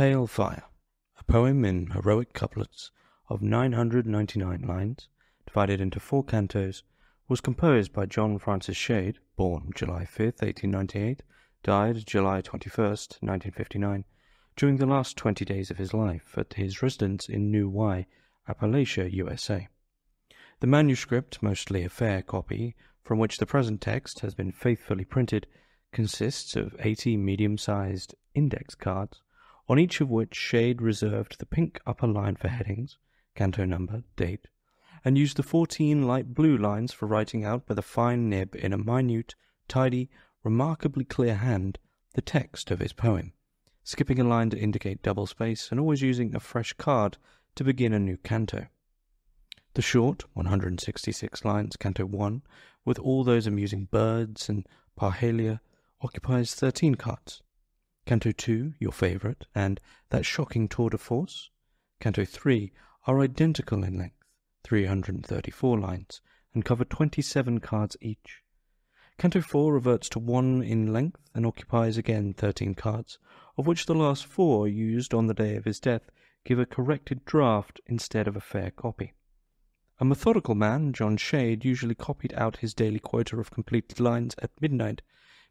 Pale Fire, a poem in heroic couplets of 999 lines, divided into 4 cantos, was composed by John Francis Shade, born July 5th, 1898, died July 21st, 1959, during the last 20 days of his life at his residence in New Y, Appalachia, USA. The manuscript, mostly a fair copy, from which the present text has been faithfully printed, consists of 80 medium-sized index cards, on each of which Shade reserved the pink upper line for headings, canto number, date, and used the 14 light blue lines for writing out with a fine nib in a minute, tidy, remarkably clear hand the text of his poem, skipping a line to indicate double space and always using a fresh card to begin a new canto. The short, 166 lines, Canto 1, with all those amusing birds and parhelia, occupies 13 cards. Canto 2, your favourite, and that shocking tour de force, Canto 3, are identical in length, 334 lines, and cover 27 cards each. Canto 4 reverts to 1 in length and occupies again 13 cards, of which the last 4 used on the day of his death give a corrected draft instead of a fair copy. A methodical man, John Shade, usually copied out his daily quota of completed lines at midnight,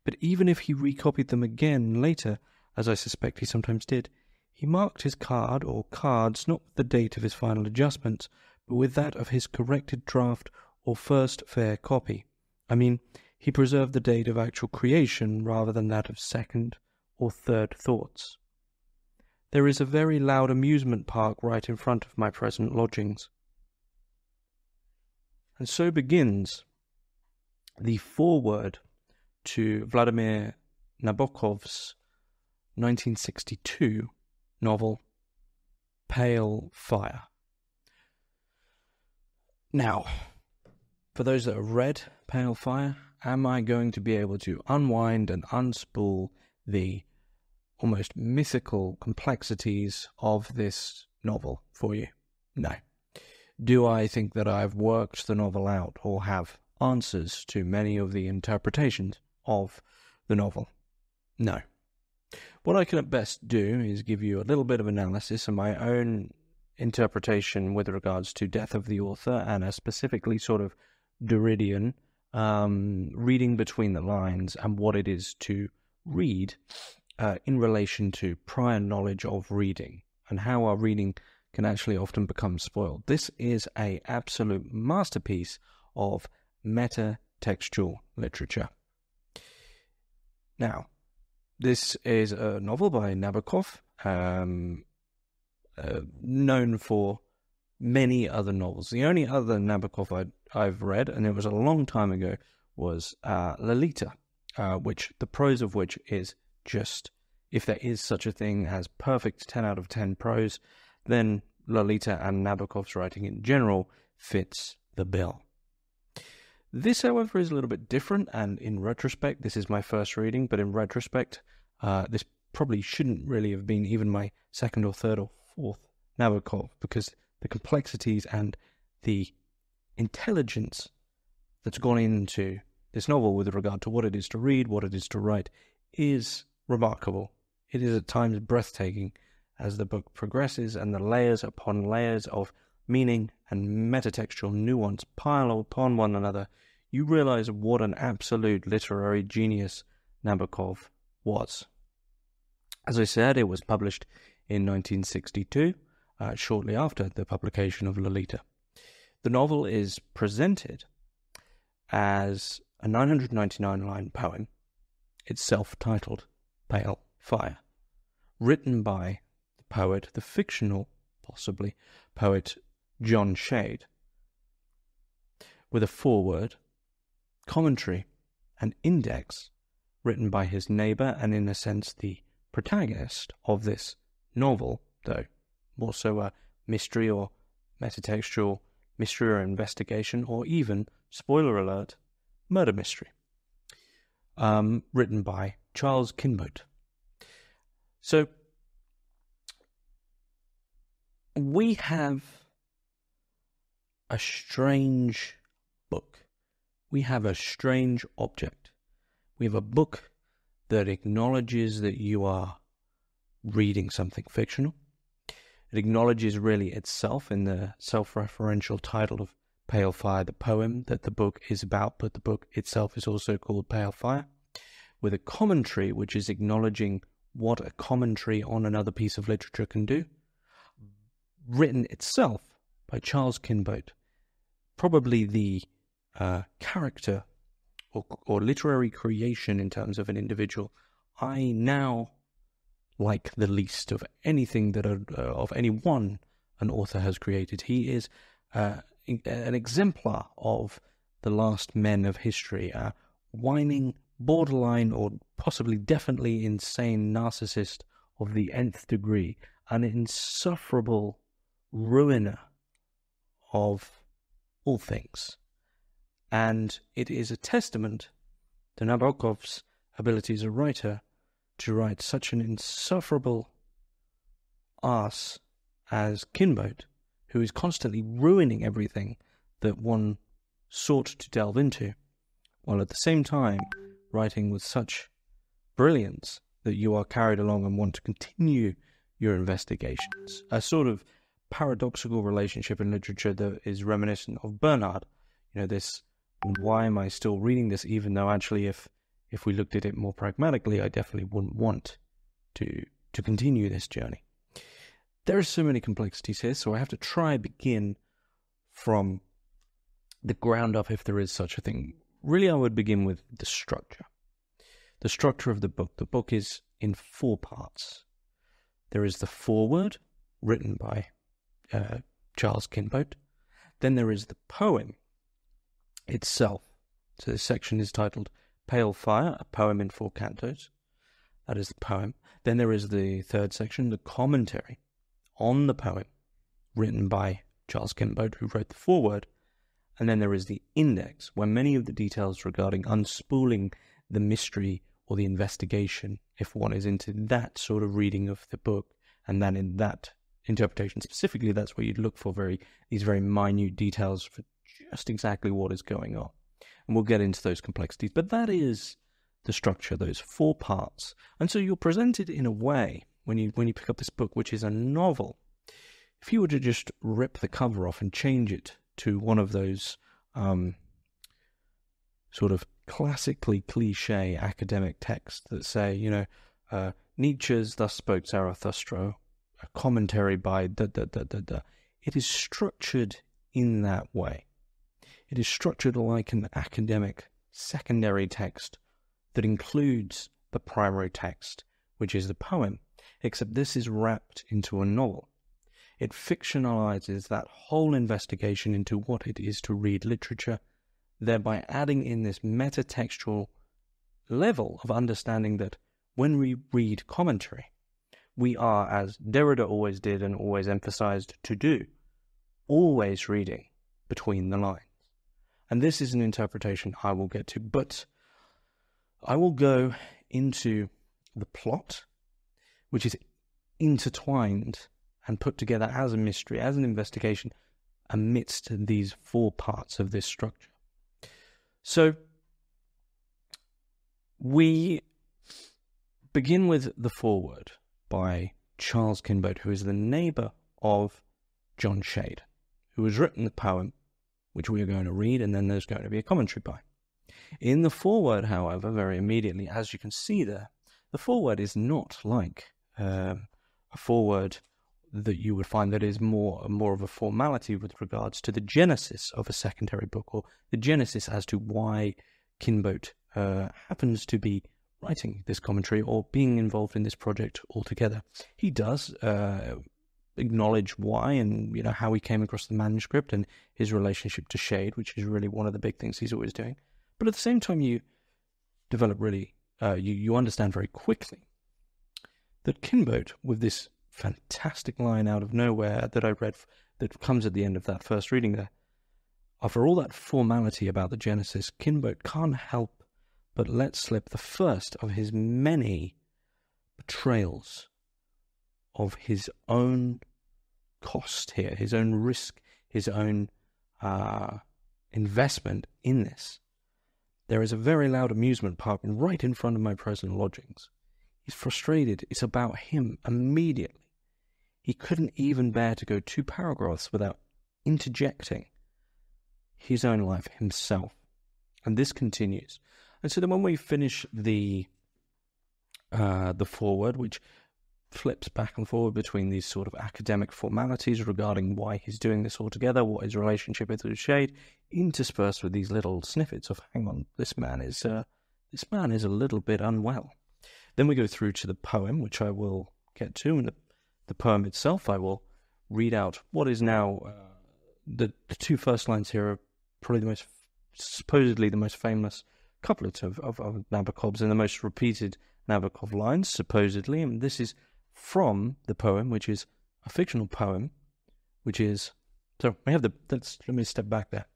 but even if he recopied them again later, as I suspect he sometimes did, he marked his card or cards not with the date of his final adjustments, but with that of his corrected draft or first fair copy. I mean, he preserved the date of actual creation rather than that of second or third thoughts. There is a very loud amusement park right in front of my present lodgings. And so begins the foreword to Vladimir Nabokov's 1962 novel, Pale Fire. Now, for those that have read Pale Fire, am I going to be able to unwind and unspool the almost mythical complexities of this novel for you? No. Do I think that I've worked the novel out or have answers to many of the interpretations of the novel? No. What I can at best do is give you a little bit of analysis and my own interpretation with regards to death of the author and a specifically sort of Derridian reading between the lines and what it is to read in relation to prior knowledge of reading and how our reading can actually often become spoiled. This is an absolute masterpiece of meta-textual literature. Now, this is a novel by Nabokov, known for many other novels. The only other Nabokov I've read, and it was a long time ago, was Lolita, which the prose of which is just, if there is such a thing as perfect 10 out of 10 prose, then Lolita and Nabokov's writing in general fits the bill. This, however, is a little bit different, and in retrospect, this is my first reading, but in retrospect, this probably shouldn't really have been even my second or third or fourth Nabokov, because the complexities and the intelligence that's gone into this novel with regard to what it is to read, what it is to write, is remarkable. It is at times breathtaking as the book progresses and the layers upon layers of meaning and metatextual nuance pile upon one another. You realize what an absolute literary genius Nabokov was. As I said, it was published in 1962, shortly after the publication of Lolita. The novel is presented as a 999-line poem, it's self-titled Pale Fire, written by the poet, the fictional, possibly, poet John Shade, with a foreword, commentary, and index written by his neighbour and, in a sense, the protagonist of this novel, though more so a mystery or metatextual mystery or investigation, or even, spoiler alert, murder mystery, written by Charles Kinbote. So, we have a strange book. We have a strange object. We have a book that acknowledges that you are reading something fictional. It acknowledges really itself in the self-referential title of Pale Fire, the poem that the book is about, but the book itself is also called Pale Fire, with a commentary which is acknowledging what a commentary on another piece of literature can do, written itself by Charles Kinbote, probably the character or literary creation in terms of an individual I now like the least of anything that of anyone an author has created. He is an exemplar of the last men of history, a whining, borderline, or possibly definitely insane narcissist of the nth degree, an insufferable ruiner of all things. And it is a testament to Nabokov's ability as a writer to write such an insufferable arse as Kinbote, who is constantly ruining everything that one sought to delve into, while at the same time writing with such brilliance that you are carried along and want to continue your investigations. A sort of paradoxical relationship in literature that is reminiscent of Bernard. This, why am I still reading this, even though actually if we looked at it more pragmatically, I definitely wouldn't want to continue this journey. There are so many complexities here, so I have to begin from the ground up, if there is such a thing. Really, I would begin with the structure. The structure of the book. The book is in 4 parts. There is the foreword, written by Charles Kinbote. Then there is the poem itself. So this section is titled Pale Fire, a poem in 4 cantos. That is the poem. Then there is the 3rd section, the commentary on the poem, written by Charles Kinbote, who wrote the foreword. And then there is the index, where many of the details regarding unspooling the mystery or the investigation, if one is into that sort of reading of the book, and then in that interpretation specifically, that's where you'd look for these very minute details for just exactly what is going on. And we'll get into those complexities. But that is the structure, those 4 parts. And so you're presented in a way, when you pick up this book, which is a novel. If you were to just rip the cover off and change it to one of those sort of classically cliche academic texts that say, Nietzsche's Thus Spoke Zarathustra, a commentary by da-da-da-da-da. It is structured in that way. It is structured like an academic secondary text that includes the primary text, which is the poem, except this is wrapped into a novel. It fictionalizes that whole investigation into what it is to read literature, thereby adding in this metatextual level of understanding that when we read commentary, we are, as Derrida always did and always emphasized to do, always reading between the lines. And this is an interpretation I will get to, but I will go into the plot, which is intertwined and put together as a mystery, as an investigation, amidst these 4 parts of this structure. So, we begin with the foreword by Charles Kinbote, who is the neighbour of John Shade, who has written the poem, which we are going to read, and then there's going to be a commentary by. In the foreword, however, very immediately, as you can see there, the foreword is not like a foreword that you would find that is more of a formality with regards to the genesis of a secondary book, or the genesis as to why Kinbote happens to be writing this commentary or being involved in this project altogether. He does acknowledge why and how he came across the manuscript and his relationship to Shade, which is really one of the big things he's always doing. But at the same time, you develop you understand very quickly that Kinbote, with this fantastic line out of nowhere that I read that comes at the end of that first reading there, after all that formality about the Genesis, Kinbote can't help but let slip the first of his many betrayals of his own cost here, his own risk, his own investment in this. There is a very loud amusement park right in front of my present lodgings. He's frustrated. It's about him immediately. He couldn't even bear to go 2 paragraphs without interjecting his own life himself. And this continues. And so then when we finish the foreword, which flips back and forward between these sort of academic formalities regarding why he's doing this altogether, what his relationship is with Shade, interspersed with these little snippets of, hang on, this man is a little bit unwell. Then we go through to the poem, which I will get to, and the poem itself, I will read out what is now the 2 first lines here are probably supposedly the most famous couplet of Nabokov's and the most repeated Nabokov lines, supposedly, and this is from the poem, which is a fictional poem, which is, so we have let me step back there.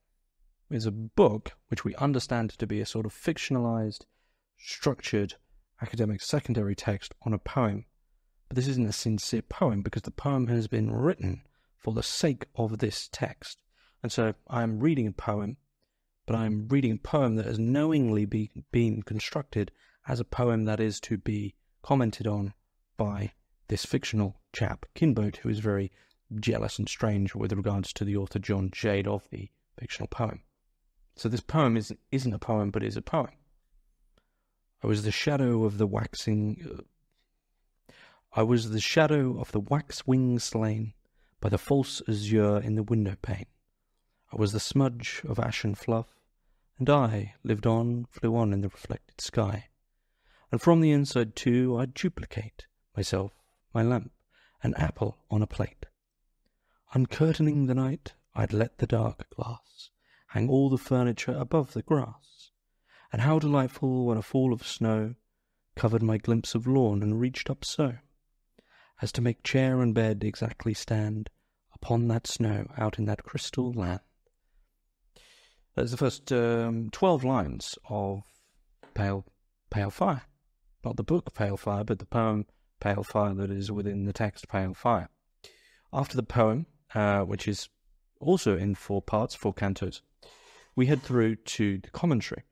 There's a book which we understand to be a sort of fictionalized, structured, academic secondary text on a poem. But this isn't a sincere poem because the poem has been written for the sake of this text. And so I'm reading a poem, but I'm reading a poem that has knowingly been constructed as a poem that is to be commented on by this fictional chap, Kinbote, who is very jealous and strange with regards to the author John Shade of the fictional poem. So this poem isn't a poem, but is a poem. I was the shadow of the wax wing slain by the false azure in the window pane. I was the smudge of ashen fluff, and I flew on in the reflected sky. And from the inside too I'd duplicate myself, my lamp, an apple on a plate. Uncurtaining the night, I'd let the dark glass hang all the furniture above the grass. And how delightful when a fall of snow covered my glimpse of lawn and reached up so, as to make chair and bed exactly stand upon that snow out in that crystal land. That's the first 12 lines of Pale Fire. Not the book Pale Fire, but the poem Pale Fire that is within the text Pale Fire. After the poem, which is also in 4 parts, 4 cantos, we head through to the commentary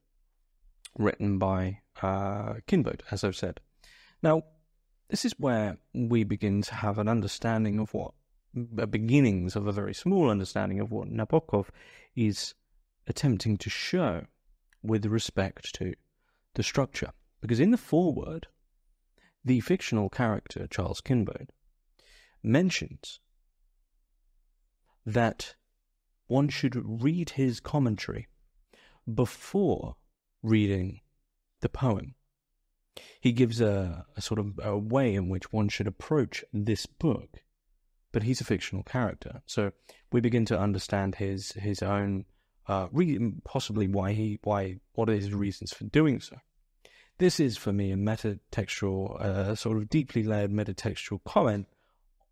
written by Kinbote, as I've said. Now, this is where we begin to have an understanding of beginnings of a very small understanding of what Nabokov is attempting to show with respect to the structure. Because in the foreword, the fictional character, Charles Kinbote, mentions that one should read his commentary before reading the poem. He gives a sort of a way in which one should approach this book, but he's a fictional character. So we begin to understand his own possibly what are his reasons for doing so. This is, for me, a metatextual, sort of deeply layered metatextual comment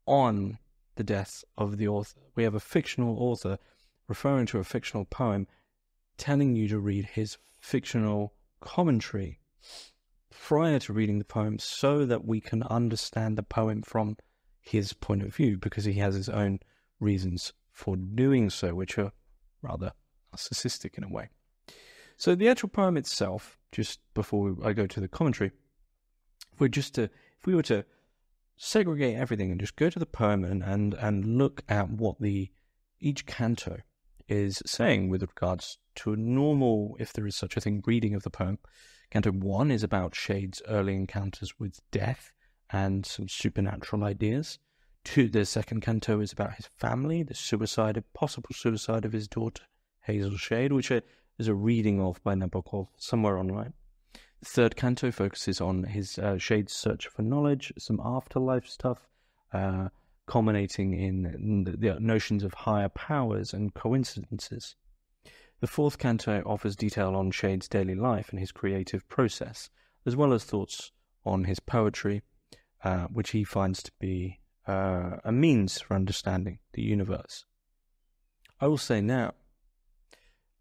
on the death of the author. We have a fictional author referring to a fictional poem, telling you to read his fictional commentary prior to reading the poem so that we can understand the poem from his point of view, because he has his own reasons for doing so, which are rather narcissistic in a way. So the actual poem itself, just before I go to the commentary, if we were to segregate everything and just go to the poem and look at what each canto is saying with regards to a normal, if there is such a thing, reading of the poem. Canto 1 is about Shade's early encounters with death and some supernatural ideas. The second canto is about his family, the possible suicide of his daughter, Hazel Shade, which is a reading of by Nabokov somewhere online. The third canto focuses on his Shade's search for knowledge, some afterlife stuff, culminating in the notions of higher powers and coincidences. The fourth canto offers detail on Shade's daily life and his creative process, as well as thoughts on his poetry, which he finds to be a means for understanding the universe. I will say now,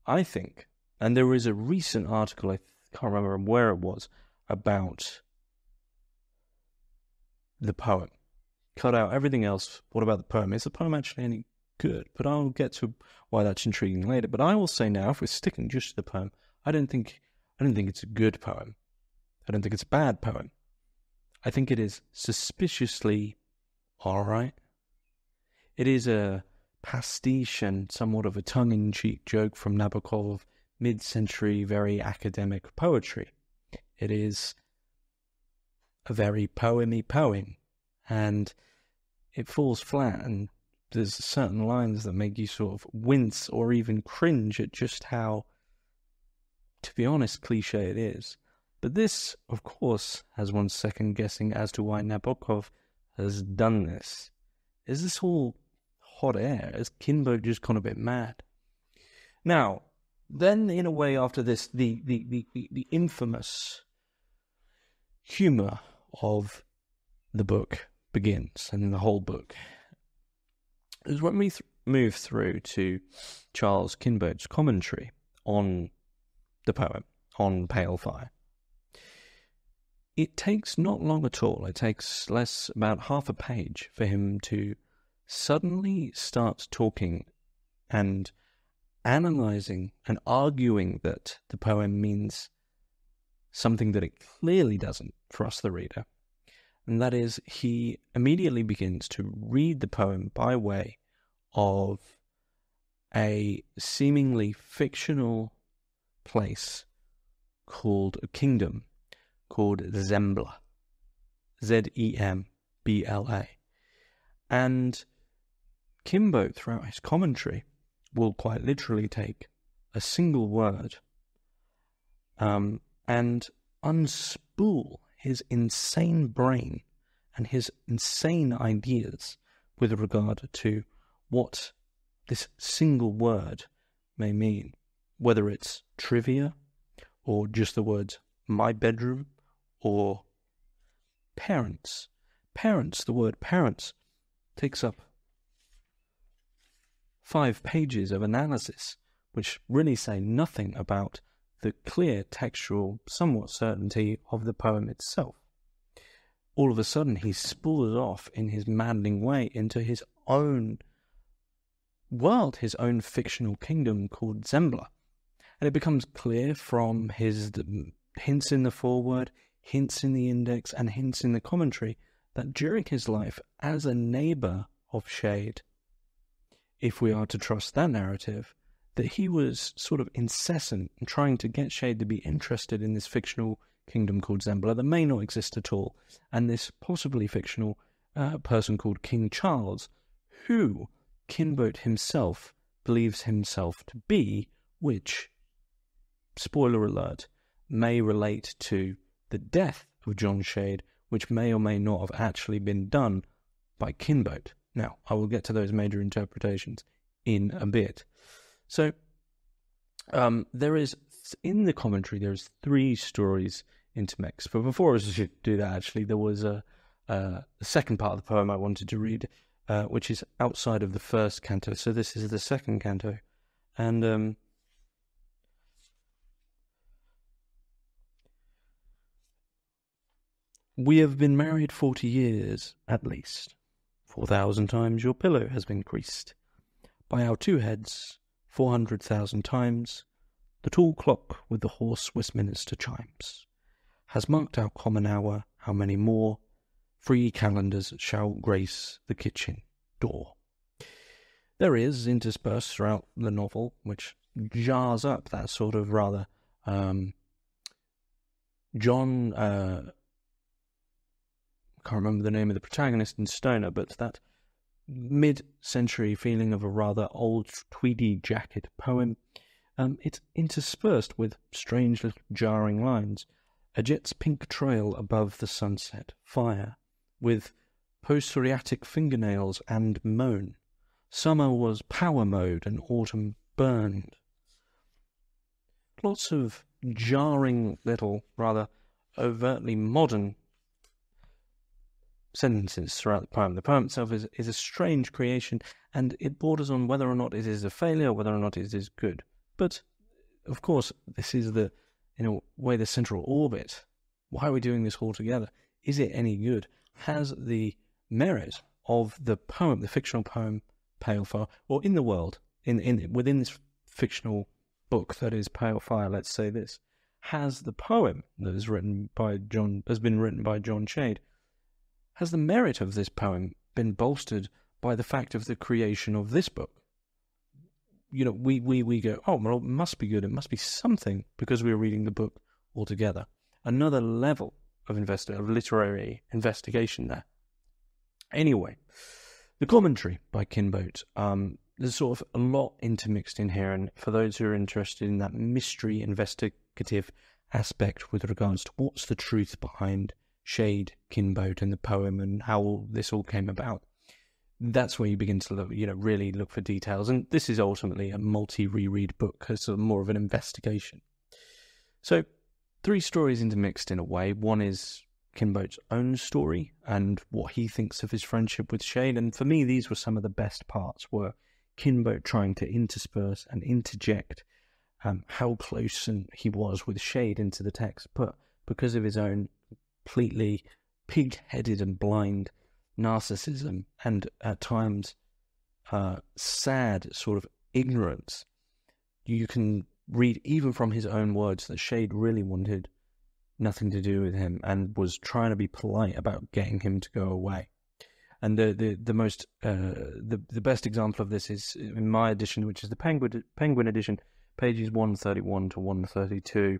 I think, and there is a recent article, I can't remember where it was, about the poem. Cut out everything else. What about the poem? Is the poem actually any good? But I'll get to why that's intriguing later. But I will say now, if we're sticking just to the poem, I don't think it's a good poem. I don't think it's a bad poem. I think it is suspiciously alright. It is a pastiche and somewhat of a tongue-in-cheek joke from Nabokov of mid-century, very academic poetry. It is a very poemy poem, and it falls flat, and there's certain lines that make you sort of wince or even cringe at just how, to be honest, cliche it is. But this, of course, has one second guessing as to why Nabokov has done this. Is this all hot air? Has Kinboat just gone a bit mad? Now, then, in a way, after this, the infamous humour of the book begins, and the whole book is when we move through to Charles Kinboat's commentary on the poem, on Pale Fire. It takes not long at all. It takes less, about half a page, for him to suddenly start talking and analysing and arguing that the poem means something that it clearly doesn't for us, the reader. And that is, he immediately begins to read the poem by way of a seemingly fictional place called a kingdom called Zembla. Zembla. And Kinboat, throughout his commentary, will quite literally take a single word and unspool his insane brain and his insane ideas with regard to what this single word may mean, whether it's trivia or just the words my bedroom or parents. Parents, the word parents, takes up 5 pages of analysis, which really say nothing about the clear textual, somewhat certainty of the poem itself. All of a sudden, he spools off in his maddening way into his own world, his own fictional kingdom called Zembla. And it becomes clear from his hints in the foreword, hints in the index, and hints in the commentary that during his life as a neighbour of Shade, if we are to trust that narrative, that he was sort of incessant in trying to get Shade to be interested in this fictional kingdom called Zembla that may not exist at all, and this possibly fictional person called King Charles, who Kinboat himself believes himself to be, which, spoiler alert, may relate to the death of John Shade, which may or may not have actually been done by Kinboat. Now, I will get to those major interpretations in a bit. So, there is, in the commentary, there's 3 stories intermixed. But before I should do that, actually, there was a second part of the poem I wanted to read, which is outside of the first canto. So this is the second canto. And we have been married 40 years, at least. 4,000 times your pillow has been creased. By our 2 heads, 400,000 times, the tall clock with the hoarse Westminster chimes has marked our common hour. How many more free calendars shall grace the kitchen door? There is, interspersed throughout the novel, which jars up that sort of rather John, I can't remember the name of the protagonist in Stoner, but that mid-century feeling of a rather old tweedy jacket poem. It's interspersed with strange little jarring lines. A jet's pink trail above the sunset, fire, with post-psoriatic fingernails and moan. Summer was power mode and autumn burned. Lots of jarring little, rather overtly modern sentences throughout the poem. The poem itself is a strange creation, and it borders on whether or not it is a failure, whether or not it is good. But, of course, this is in a way, the central orbit. Why are we doing this all together? Is it any good? Has the merit of the poem, the fictional poem, Pale Fire, or in the world, within this fictional book that is Pale Fire, let's say this, has the poem that is has been written by John Shade, has the merit of this poem been bolstered by the fact of the creation of this book? You know, we go, oh, well, it must be good, it must be something, because we're reading the book all together. Another level of literary investigation there. Anyway, the commentary by Kinbote. There's sort of a lot intermixed in here, and for those who are interested in that mystery investigative aspect with regards to what's the truth behind Shade, Kinbote, and the poem, and how this all came about, that's where you begin to look, really look for details. And this is ultimately a multi-reread book, as sort of more of an investigation. So, 3 stories intermixed in a way. One is Kinbote's own story and what he thinks of his friendship with Shade. And for me, these were some of the best parts, were Kinbote trying to intersperse and interject how close he was with Shade into the text, but because of his own completely pig-headed and blind narcissism and at times sad sort of ignorance, you can read even from his own words that Shade really wanted nothing to do with him and was trying to be polite about getting him to go away. And the best example of this is in my edition, which is the Penguin edition, pages 131 to 132,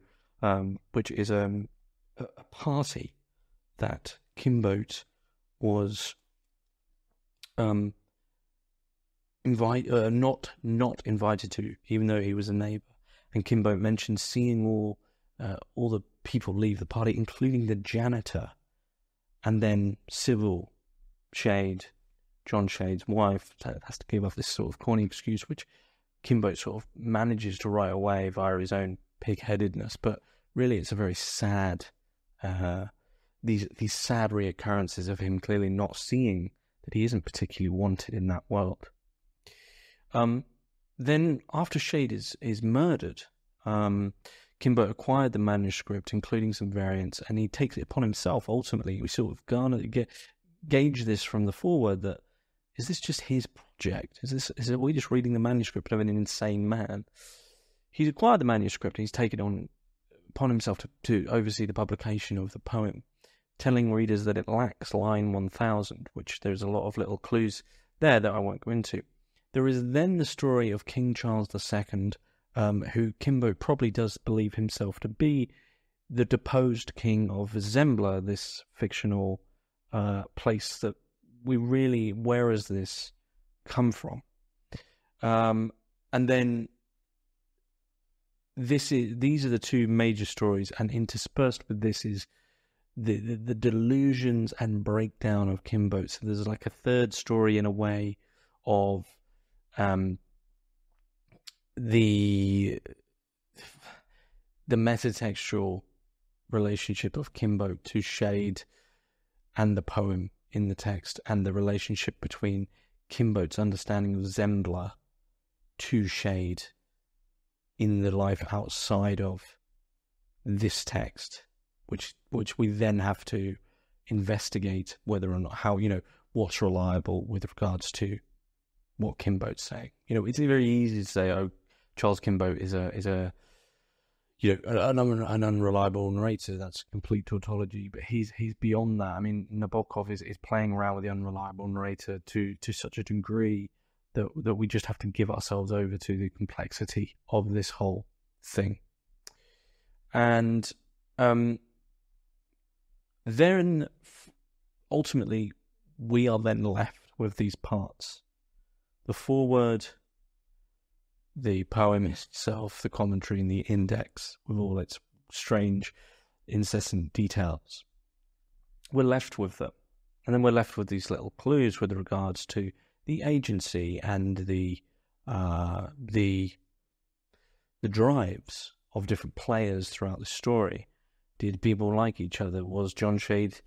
which is a party that Kinbote was not invited to, even though he was a neighbour. And Kinbote mentioned seeing all the people leave the party, including the janitor, and then Sybil Shade, John Shade's wife, has to give off this sort of corny excuse, which Kinbote sort of manages to write away via his own pig-headedness. But really, it's a very sad, these sad reoccurrences of him clearly not seeing that he isn't particularly wanted in that world. Then, after Shade is murdered, Kinbote acquired the manuscript, including some variants, and he takes it upon himself. Ultimately, we sort of gauge this from the foreword that, is this just his project? Are we just reading the manuscript of an insane man? He's acquired the manuscript, and he's taken on upon himself to oversee the publication of the poem, telling readers that it lacks line 1000, which there's a lot of little clues there that I won't go into. There is then the story of King Charles II, who Kinbote probably does believe himself to be the deposed king of Zembla, this fictional place that where has this come from? And then these are the 2 major stories, and interspersed with this is the delusions and breakdown of Kinbote. So there's like a third story in a way of the metatextual relationship of Kinbote to Shade and the poem in the text, and the relationship between Kinbote's understanding of Zembla to Shade in the life outside of this text, which we then have to investigate whether or not what's reliable with regards to what Kinbote's saying. It's very easy to say, oh, Charles Kinbote is a an unreliable narrator. That's complete tautology, but he's beyond that. I mean, Nabokov is playing around with the unreliable narrator to such a degree that we just have to give ourselves over to the complexity of this whole thing. And then ultimately we are then left with these parts: the foreword, the poem itself, the commentary, and the index with all its strange, incessant details. We're left with them. And then we're left with these little clues with regards to the agency and the drives of different players throughout the story. Did people like each other? Was John Shade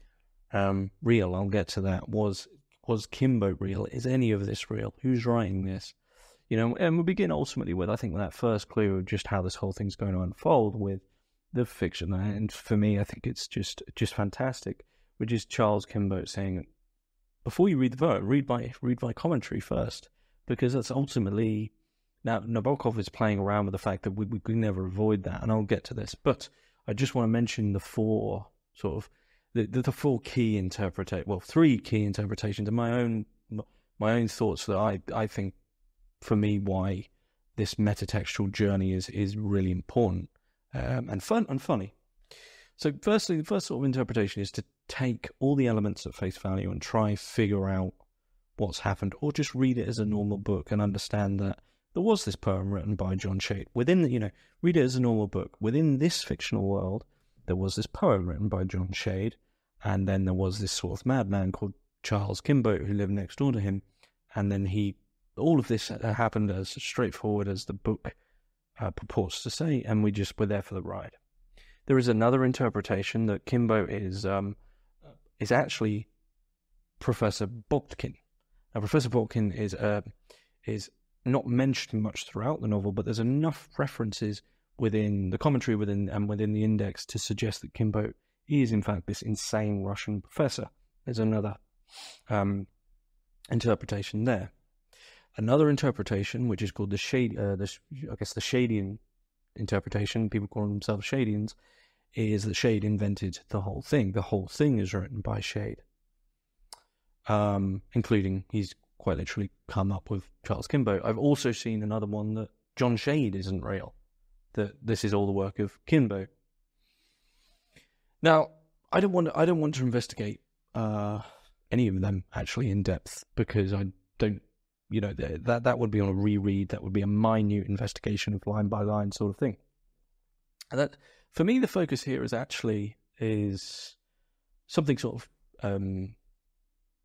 real? I'll get to that. Was Kinbote real? Is any of this real? Who's writing this? And we begin ultimately with, I think, that first clue of just how this whole thing's going to unfold with the fiction. And for me, I think it's just fantastic, which is Charles Kinbote saying, before you read the poem, read my commentary first, because that's ultimately, now Nabokov is playing around with the fact that we can never avoid that, and I'll get to this, but I just want to mention the 4 sort of the four key three key interpretations, and my own thoughts that I think, for me, why this metatextual journey is really important and fun and funny. So firstly, the first sort of interpretation is to take all the elements at face value and try figure out what's happened, or just read it as a normal book and understand that there was this poem written by John Shade. Read it as a normal book. Within this fictional world, there was this poem written by John Shade, and then there was this sort of madman called Charles Kimboat who lived next door to him, and then all of this happened as straightforward as the book purports to say, and we just were there for the ride. There is another interpretation that Kimboat is actually Professor Botkin. Now, Professor Botkin is not mentioned much throughout the novel, but there's enough references within the commentary within the index to suggest that Kimboat is in fact this insane Russian professor. There's another interpretation there. Another interpretation, which is called the Shadian interpretation, people call themselves Shadians, is that Shade invented the whole thing. The whole thing is written by Shade, including he's quite literally come up with Charles Kimboat. I've also seen another one that John Shade isn't real, that this is all the work of Kimboat. Now, I don't want to investigate any of them actually in depth, because I don't, that would be on a reread. That would be a minute investigation of line by line sort of thing. And that, for me, the focus here is something sort of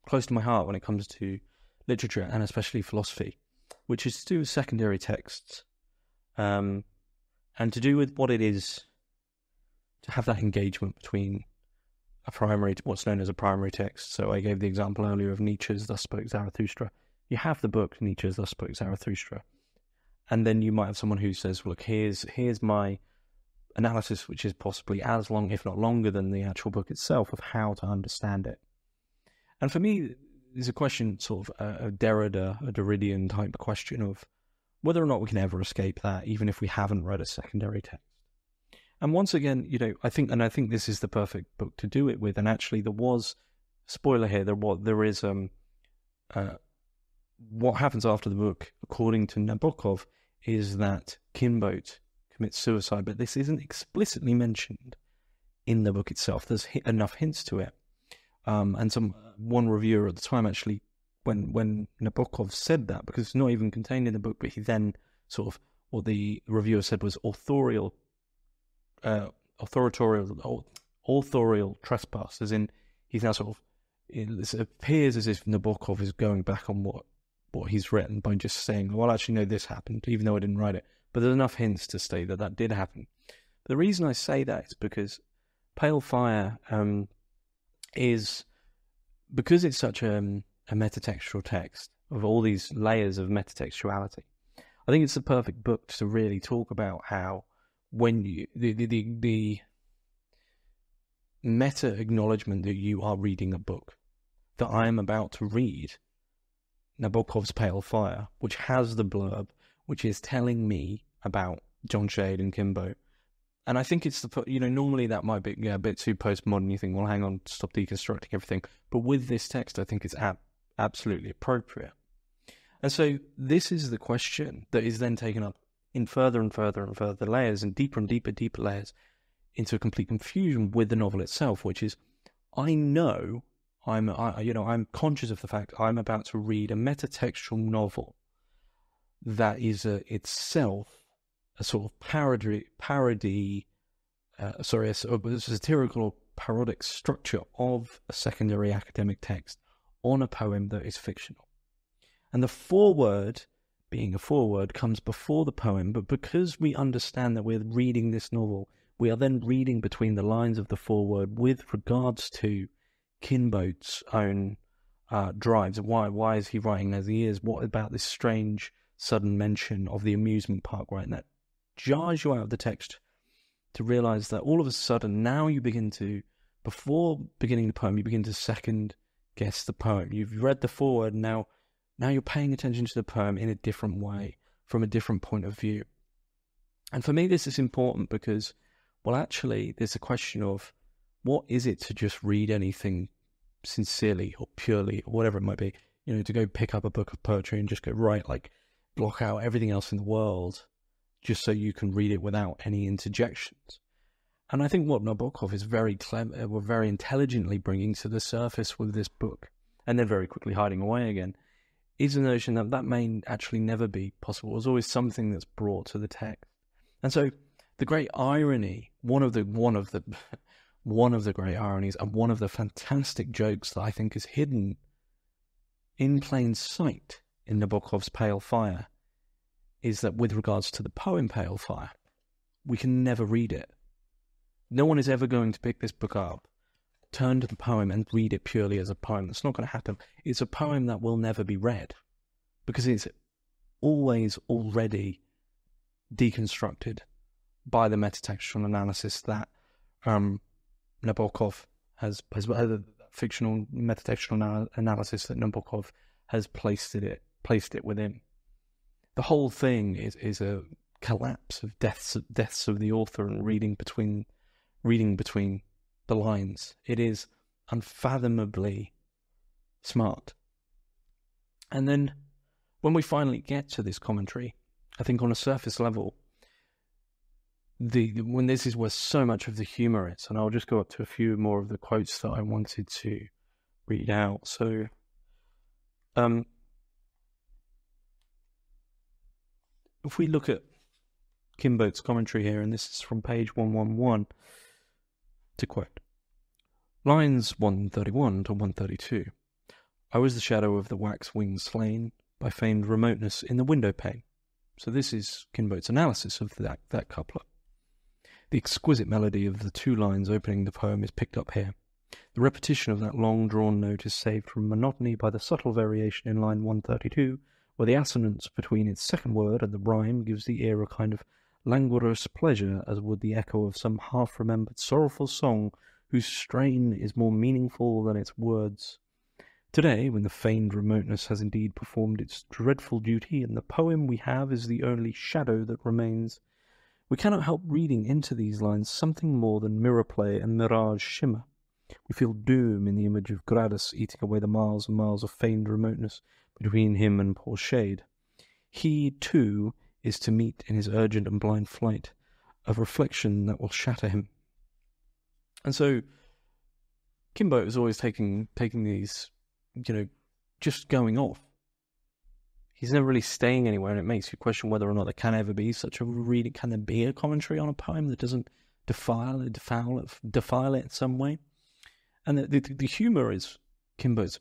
close to my heart when it comes to literature and especially philosophy, which is to do with secondary texts, and to do with what it is to have that engagement between what's known as a primary text. So I gave the example earlier of Nietzsche's Thus Spoke Zarathustra. You have the book Nietzsche's Thus Spoke Zarathustra, and then you might have someone who says, look, here's my analysis, which is possibly as long, if not longer, than the actual book itself, of how to understand it. And for me, there's a question, sort of a Derridian type question of whether or not we can ever escape that, even if we haven't read a secondary text. And once again, I think this is the perfect book to do it with. And actually, there was, spoiler here, there is what happens after the book, according to Nabokov, is that Kimboat commits suicide, but this isn't explicitly mentioned in the book itself. There's enough hints to it. And one reviewer at the time actually, when Nabokov said that, because it's not even contained in the book, but he then sort of, what the reviewer said was authorial trespass, as in he's now sort of, it appears as if Nabokov is going back on what he's written by just saying, well, actually, no, this happened, even though I didn't write it. But there's enough hints to state that did happen. The reason I say that is because Pale Fire is, because it's such a metatextual text of all these layers of metatextuality, I think it's the perfect book to really talk about how, when the meta acknowledgement that you are reading a book, that I am about to read Nabokov's Pale Fire, which has the blurb, which is telling me about John Shade and Kimboat. And I think it's normally that might be a bit too postmodern. You think, well, hang on, stop deconstructing everything. But with this text, I think it's absolutely appropriate. And so this is the question that is then taken up in further and further and further layers, and deeper layers, into a complete confusion with the novel itself, which is, I'm conscious of the fact I'm about to read a metatextual novel that is itself a sort of a satirical or parodic structure of a secondary academic text on a poem that is fictional. And the foreword, being a foreword, comes before the poem, but because we understand that we're reading this novel, we are then reading between the lines of the foreword with regards to Kimboat's own drives. Why is he writing as he is? What about this strange sudden mention of the amusement park, right? And that jars you out of the text to realize that all of a sudden now you begin to, before beginning the poem, you begin to second guess the poem. You've read the foreword, now you're paying attention to the poem in a different way, from a different point of view. And for me, this is important because, well, actually, there's a question of, what is it to just read anything sincerely or purely or whatever it might be? To go pick up a book of poetry and just go, right, like block out everything else in the world just so you can read it without any interjections. And I think what Nabokov is very clever, very intelligently bringing to the surface with this book, and then very quickly hiding away again, is the notion that that may actually never be possible. There's always something that's brought to the text. And so the great irony, one of the great ironies and one of the fantastic jokes that I think is hidden in plain sight in Nabokov's Pale Fire, is that with regards to the poem Pale Fire, we can never read it. No one is ever going to pick this book up, turn to the poem and read it purely as a poem. That's not going to happen. It's a poem that will never be read because it's always already deconstructed by the metatextual analysis that Nabokov has the fictional metatextual analysis that Nabokov has placed it within. The whole thing is a collapse of deaths of the author and reading between the lines. It is unfathomably smart. And then when we finally get to this commentary, I think on a surface level, when this is where so much of the humour is, and I'll just go up to a few more of the quotes that I wanted to read out. So, if we look at Kinbote's commentary here, and this is from page 111, to quote, lines 131 to 132. I was the shadow of the wax wings slain by famed remoteness in the window pane. So this is Kinbote's analysis of that couplet. The exquisite melody of the two lines opening the poem is picked up here. The repetition of that long-drawn note is saved from monotony by the subtle variation in line 132, where the assonance between its second word and the rhyme gives the ear a kind of languorous pleasure, as would the echo of some half-remembered sorrowful song whose strain is more meaningful than its words. Today, when the feigned remoteness has indeed performed its dreadful duty, and the poem we have is the only shadow that remains, we cannot help reading into these lines something more than mirror play and mirage shimmer. We feel doom in the image of Gradus eating away the miles and miles of feigned remoteness between him and poor Shade. He, too, is to meet in his urgent and blind flight a reflection that will shatter him. And so, Kinbote is always taking these, just going off. He's never really staying anywhere, and it makes you question whether or not there can ever be such a reading. Can there be a commentary on a poem that doesn't defile it in some way? And the humour is Kinbote's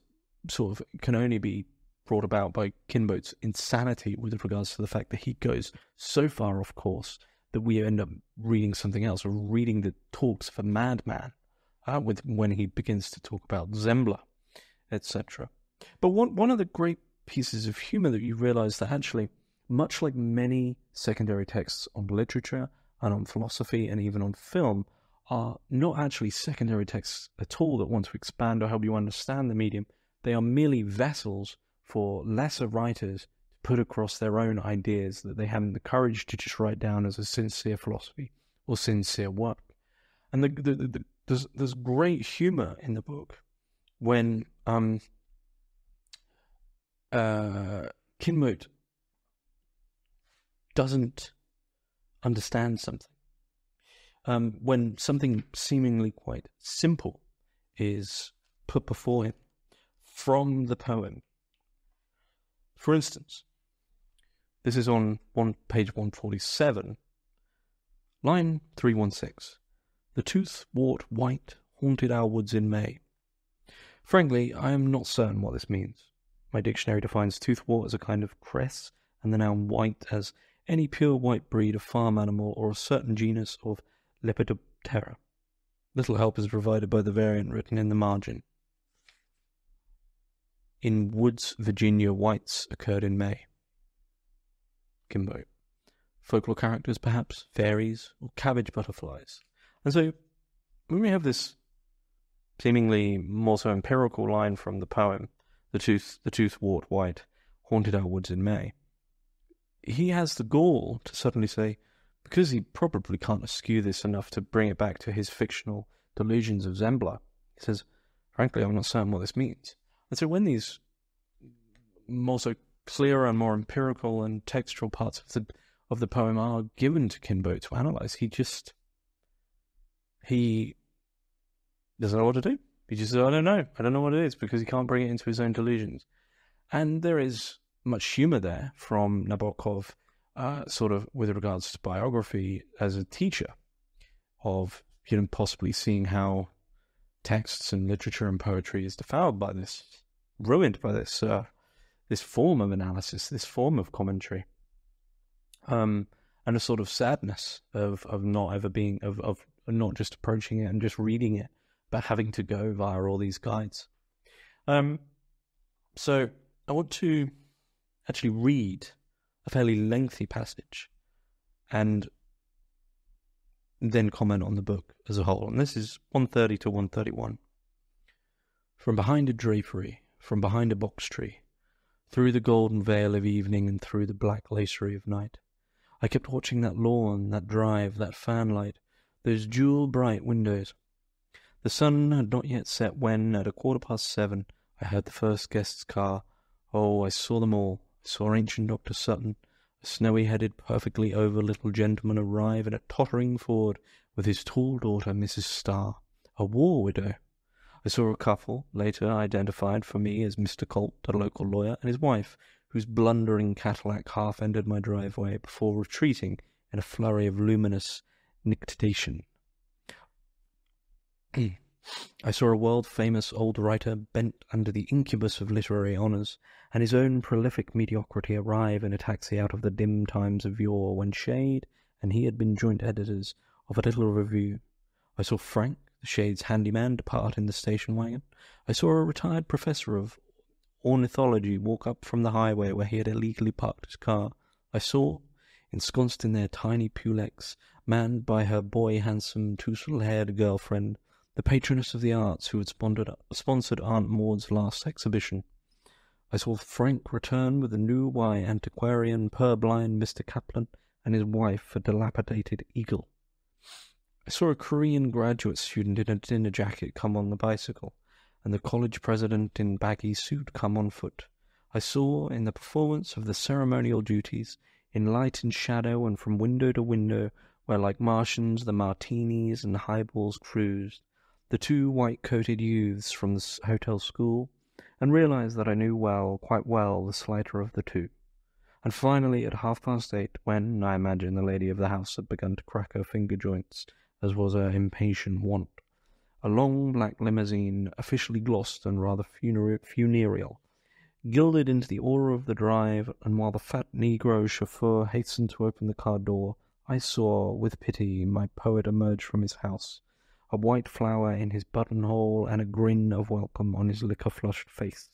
sort of can only be brought about by Kinbote's insanity with regards to the fact that he goes so far off course that we end up reading something else, or reading the talks of a madman, when he begins to talk about Zembla, etc. But one of the great pieces of humour that you realise that actually, much like many secondary texts on literature and on philosophy and even on film, are not actually secondary texts at all that want to expand or help you understand the medium. They are merely vessels for lesser writers to put across their own ideas that they haven't the courage to just write down as a sincere philosophy or sincere work. And there's great humour in the book when Kinbote doesn't understand something. When something seemingly quite simple is put before him from the poem. For instance, this is on page 147, line 316. The tooth-wort white haunted our woods in May. Frankly, I am not certain what this means. My dictionary defines toothwort as a kind of cress, and the noun white as any pure white breed of farm animal or a certain genus of Lepidoptera. Little help is provided by the variant written in the margin. In woods, Virginia whites occurred in May. Kinbote. Folklore characters, perhaps, fairies, or cabbage butterflies. And so, when we have this seemingly more so empirical line from the poem, the tooth-wort white haunted our woods in May, he has the gall to suddenly say, because he probably can't eschew this enough to bring it back to his fictional delusions of Zembla. He says, frankly, I'm not certain what this means. And so when these more so clearer and more empirical and textual parts of the poem are given to Kinbo to analyze, he doesn't know what to do. He just says, I don't know what it is, because he can't bring it into his own delusions. And there is much humour there from Nabokov, sort of with regards to biography as a teacher, of possibly seeing how texts and literature and poetry is defiled by this, ruined by this this form of analysis, this form of commentary, and a sort of sadness of not ever being, of not just approaching it and just reading it, but having to go via all these guides. So I want to actually read a fairly lengthy passage and then comment on the book as a whole. And this is 130 to 131. From behind a drapery, from behind a box tree, through the golden veil of evening and through the black lacery of night, I kept watching that lawn, that drive, that fanlight, those jewel-bright windows. The sun had not yet set when, at 7:15, I heard the first guest's car. Oh, I saw them all. I saw ancient Dr. Sutton, a snowy-headed, perfectly over little gentleman arrive in a tottering Ford with his tall daughter, Mrs. Starr, a war widow. I saw a couple, later identified for me as Mr. Colt, a local lawyer, and his wife, whose blundering Cadillac half-ended my driveway before retreating in a flurry of luminous nictation. I saw a world-famous old writer bent under the incubus of literary honours, and his own prolific mediocrity arrive in a taxi out of the dim times of yore, when Shade and he had been joint editors of a little review. I saw Frank, the Shade's handyman, depart in the station wagon. I saw a retired professor of ornithology walk up from the highway where he had illegally parked his car. I saw, ensconced in their tiny pulex, manned by her boy-handsome, tousle-haired girlfriend, the patroness of the arts who had sponsored Aunt Maud's last exhibition. I saw Frank return with a new antiquarian, purblind Mr. Kaplan, and his wife, a dilapidated eagle. I saw a Korean graduate student in a dinner jacket come on the bicycle, and the college president in baggy suit come on foot. I saw, in the performance of the ceremonial duties, in light and shadow and from window to window, where like Martians the martinis and highballs cruised, the two white-coated youths from the hotel school, and realized that I knew quite well, the slighter of the two. And finally, at 8:30, when, I imagine, the lady of the house had begun to crack her finger joints, as was her impatient wont, a long black limousine, officially glossed and rather funereal, gilded into the aura of the drive, and while the fat negro chauffeur hastened to open the car door, I saw, with pity, my poet emerge from his house, a white flower in his buttonhole and a grin of welcome on his liquor-flushed face.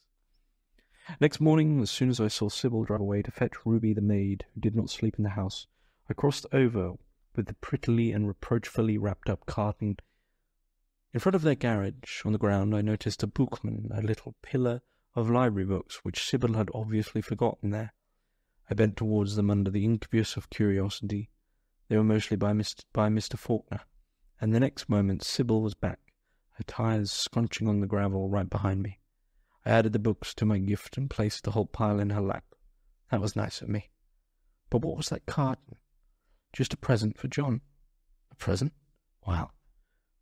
Next morning, as soon as I saw Sybil drive away to fetch Ruby the maid, who did not sleep in the house, I crossed over with the prettily and reproachfully wrapped-up carton. In front of their garage, on the ground, I noticed a bookman, a little pillar of library books, which Sybil had obviously forgotten there. I bent towards them under the incubus of curiosity. They were mostly by Mr. Faulkner, and the next moment Sybil was back, her tires scrunching on the gravel right behind me. I added the books to my gift and placed the whole pile in her lap. That was nice of me. But what was that carton? Just a present for John. A present? Wow.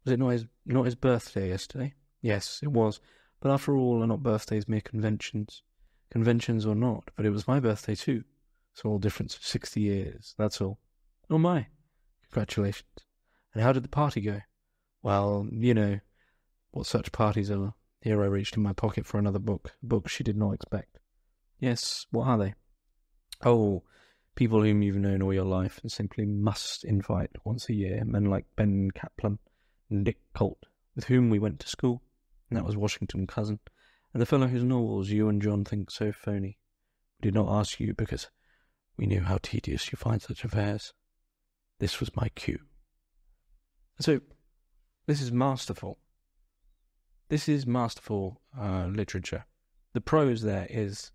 Was it not his birthday yesterday? Yes, it was. But after all, are not birthdays mere conventions? Conventions or not, but it was my birthday too. Small difference of 60 years, that's all. Oh my. Congratulations. And how did the party go? Well, you know what such parties are. Here I reached in my pocket for another book, a book she did not expect. Yes, what are they? Oh, people whom you've known all your life and simply must invite once a year, men like Ben Kaplan and Dick Colt, with whom we went to school, and that was Washington Cousin, and the fellow whose novels you and John think so phony. We did not ask you because we knew how tedious you find such affairs. This was my cue. So, this is masterful. This is masterful literature. The prose there is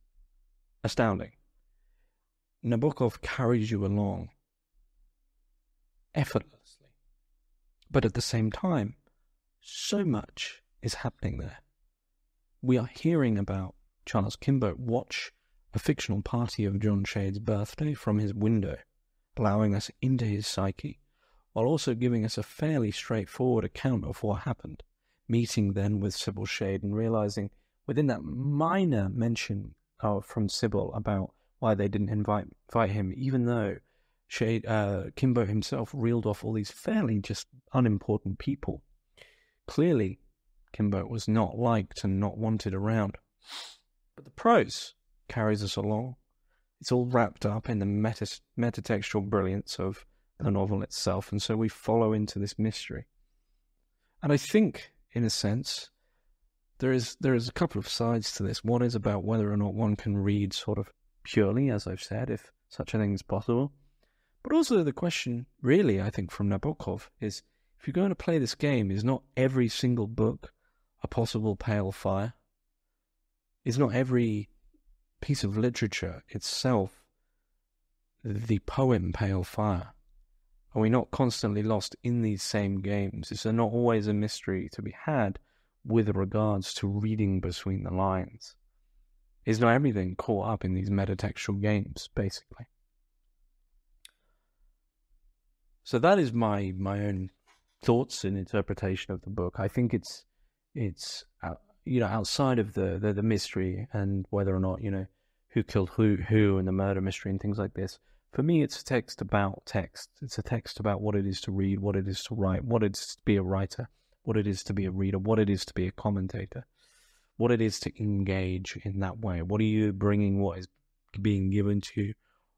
astounding. Nabokov carries you along effortlessly, but at the same time, so much is happening there. We are hearing about Charles Kimbo watch a fictional party of John Shade's birthday from his window, allowing us into his psyche, while also giving us a fairly straightforward account of what happened, meeting then with Sybil Shade and realizing within that minor mention from Sybil about why they didn't invite him, even though Kimbo himself reeled off all these fairly just unimportant people. Clearly, Kimbo was not liked and not wanted around. But the prose carries us along. It's all wrapped up in the metatextual brilliance of the novel itself, and so we follow into this mystery. And I think, in a sense, there is a couple of sides to this. One is about whether or not one can read sort of purely, as I've said, if such a thing is possible. But also the question, really, I think, from Nabokov is, if you're going to play this game, is not every single book a possible pale fire? Is not every piece of literature itself the poem Pale Fire? Are we not constantly lost in these same games? Is there not always a mystery to be had with regards to reading between the lines? Is not everything caught up in these metatextual games, basically? So that is my own thoughts and interpretation of the book. I think it's outside of the mystery and whether or not, who killed who and the murder mystery and things like this. For me, it's a text about text. It's a text about what it is to read, what it is to write, what it is to be a writer, what it is to be a reader, what it is to be a commentator, what it is to engage in that way. What are you bringing? What is being given to you?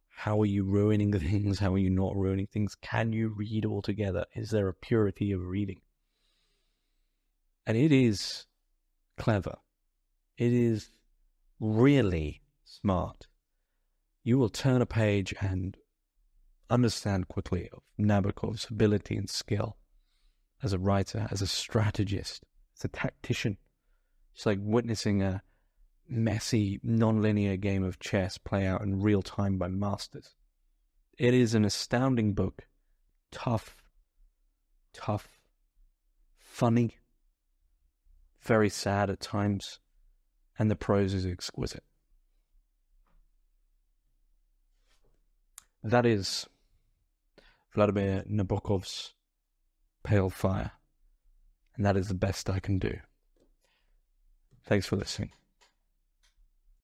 How are you ruining things? How are you not ruining things? Can you read altogether? Is there a purity of reading? And it is clever. It is really smart. You will turn a page and understand quickly of Nabokov's ability and skill as a writer, as a strategist, as a tactician. It's like witnessing a messy, non-linear game of chess play out in real time by masters. It is an astounding book. Tough, funny, very sad at times, and the prose is exquisite. That is Vladimir Nabokov's Pale Fire, and that is the best I can do. Thanks for listening.